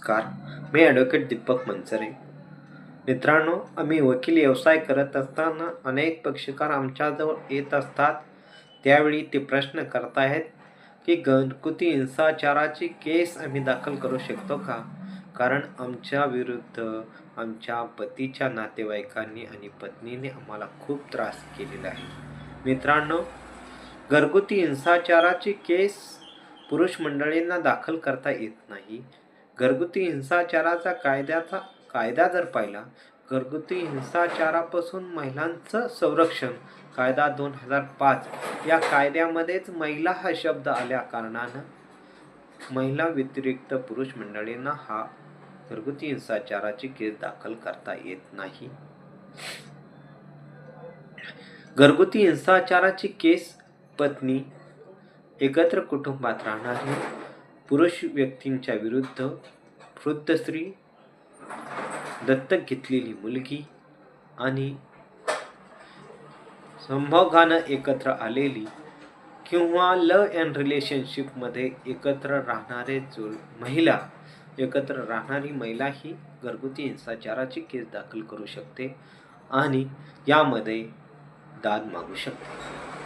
नमस्कार, मी ॲडव्होकेट दीपक मनसरे. मित्रांनो, आम्ही वकील व्यवसाय करत असताना अनेक पक्षकार आमच्याजवळ येत असतात. त्यावेळी ते प्रश्न करत आहेत की घरगुती हिंसाचाराची केस आम्ही दाखल करू शकतो का? कारण आमच्या विरुद्ध आमच्या पतीच्या नातेवाईकांनी आणि पत्नीने आम्हाला खूप त्रास केलेला आहे. मित्रांनो, घरगुती हिंसाचाराची केस पुरुष मंडळींना दाखल करता येत नाही. घरगुती हिंसाचाराचा कायदा जर पाहिला, घरगुती हिंसाचारापासून महिलांचं संरक्षण कायदा 2005 या कायद्यामध्येच महिला हा शब्द आल्या कारणानं महिला व्यतिरिक्त पुरुष मंडळींना हा घरगुती हिंसाचाराची केस दाखल करता येत नाही. घरगुती हिंसाचाराची केस पत्नी, एकत्र कुटुंबात राहणारी पुरुष व्यक्तींच्या विरुद्ध, वृद्ध स्त्री, दत्तक घेतलेली मुलगी आणि संभोगानं एकत्र आलेली किंवा लव्ह अँड रिलेशनशिपमध्ये एकत्र राहणारी महिला ही घरगुती हिंसाचाराची केस दाखल करू शकते आणि यामध्ये दाद मागू शकते.